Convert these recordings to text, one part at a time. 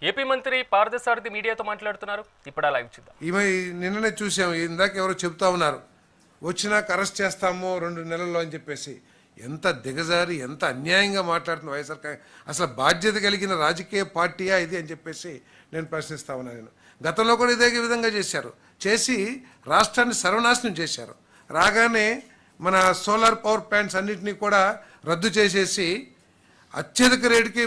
AP మంత్రి పార్థసారథి మీడియాతో మాట్లాడుతున్నారు. ఇప్పుడు లైవ్ చూద్దాం. నిన్ననే చూసాం, ఇందాక ఎవరో చెప్తా ఉన్నారు, వచ్చినాక అరెస్ట్ చేస్తామో 2 నెలల్లో అని చెప్పేసి. ఎంత దిగజారి, ఎంత అన్యాయంగా మాట్లాడుతున్న వైఎస్ఆర్. అసలు బాధ్యత కలిగిన రాజకీయ పార్టీయా ఇది అని చెప్పేసి నేను ప్రశ్నిస్తా ఉన్నాను. నేను గతంలో కూడా ఇదే విధంగా చేసి రాష్ట్రాన్ని సర్వనాశనం చేశారు. రాగానే మన సోలార్ పవర్ ప్లాంట్స్ అన్నింటినీ కూడా రద్దు చేసేసి అత్యధిక రేటుకి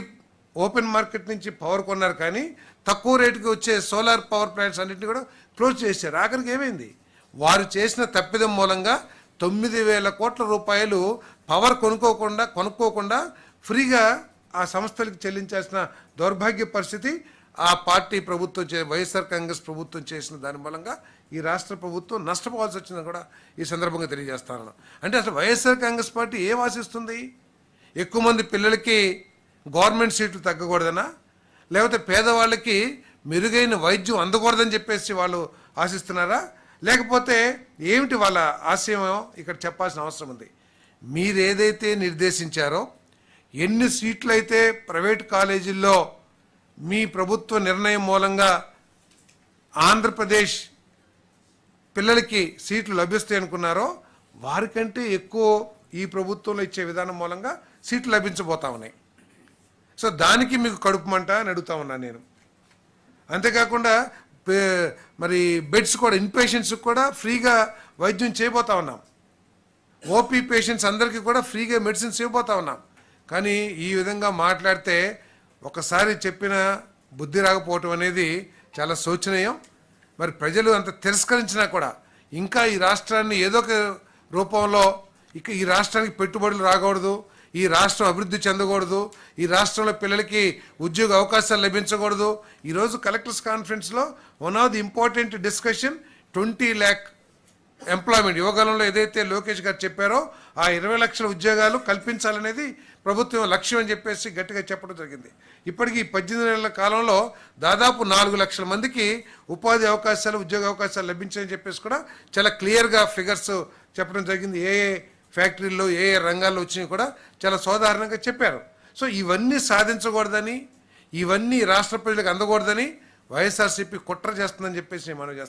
ఓపెన్ మార్కెట్ నుంచి పవర్ కొన్నారు, కానీ తక్కువ రేటుకి వచ్చే సోలార్ పవర్ ప్లాంట్స్ అన్నింటినీ కూడా క్లోజ్ చేశారు. ఆఖరికి ఏమైంది? వారు చేసిన తప్పిదం మూలంగా 9,000 కోట్ల రూపాయలు పవర్ కొనుక్కోకుండా ఫ్రీగా ఆ సంస్థలకు చెల్లించాల్సిన దౌర్భాగ్య పరిస్థితి ఆ పార్టీ ప్రభుత్వం వైఎస్ఆర్ కాంగ్రెస్ ప్రభుత్వం చేసిన దాని మూలంగా ఈ రాష్ట్ర ప్రభుత్వం నష్టపోవాల్సి వచ్చిందని కూడా ఈ సందర్భంగా తెలియజేస్తాను. అంటే అసలు వైఎస్ఆర్ కాంగ్రెస్ పార్టీ ఏం ఆశిస్తుంది? ఎక్కువ మంది పిల్లలకి గవర్నమెంట్ సీట్లు తగ్గకూడదనా, లేకపోతే పేదవాళ్ళకి మెరుగైన వైద్యం అందకూడదని చెప్పేసి వాళ్ళు ఆశిస్తున్నారా? లేకపోతే ఏమిటి వాళ్ళ ఆశయం? ఇక్కడ చెప్పాల్సిన అవసరం ఉంది. మీరు ఏదైతే నిర్దేశించారో, ఎన్ని సీట్లు అయితే ప్రైవేట్ కాలేజీల్లో మీ ప్రభుత్వ నిర్ణయం మూలంగా ఆంధ్రప్రదేశ్ పిల్లలకి సీట్లు లభిస్తాయి అనుకున్నారో, వారికంటే ఎక్కువ ఈ ప్రభుత్వంలో ఇచ్చే విధానం మూలంగా సీట్లు లభించబోతా ఉన్నాయి. సో దానికి మీకు కడుపుమంట అని అడుగుతా ఉన్నాను నేను. అంతేకాకుండా మరి బెడ్స్ కూడా, ఇన్పేషెంట్స్కి కూడా ఫ్రీగా వైద్యం చేయబోతా ఉన్నాం. ఓపీ పేషెంట్స్ అందరికీ కూడా ఫ్రీగా మెడిసిన్స్ ఇవ్వబోతా ఉన్నాం. కానీ ఈ విధంగా మాట్లాడితే ఒకసారి చెప్పిన బుద్ధి రాకపోవటం అనేది చాలా శోచనీయం. మరి ప్రజలు అంత తిరస్కరించినా కూడా ఇంకా ఈ రాష్ట్రాన్ని ఏదో ఒక రూపంలో ఈ రాష్ట్రానికి పెట్టుబడులు రాకూడదు, ఈ రాష్ట్రం అభివృద్ధి చెందకూడదు, ఈ రాష్ట్రంలో పిల్లలకి ఉద్యోగ అవకాశాలు లభించకూడదు. ఈరోజు కలెక్టర్స్ కాన్ఫరెన్స్లో one of the important discussion 20 lakh employment యువకాలంలో ఏదైతే లోకేష్ గారు చెప్పారో ఆ 20 లక్షల ఉద్యోగాలు కల్పించాలనేది ప్రభుత్వం లక్ష్యం అని చెప్పేసి గట్టిగా చెప్పడం జరిగింది. ఇప్పటికీ 18 నెలల కాలంలో దాదాపు 4 లక్షల మందికి ఉపాధి అవకాశాలు, ఉద్యోగ అవకాశాలు లభించాయని చెప్పేసి కూడా చాలా క్లియర్గా ఫిగర్స్ చెప్పడం జరిగింది. ఏ ఫ్యాక్టరీల్లో ఏ రంగాల్లో వచ్చినాయి కూడా చాలా సాధారణంగా చెప్పారు. సో ఇవన్నీ సాధించకూడదని, ఇవన్నీ రాష్ట్ర ప్రజలకు అందకూడదని వైఎస్ఆర్సీపీ కుట్ర చేస్తుందని చెప్పేసి మనం చేస్తాం.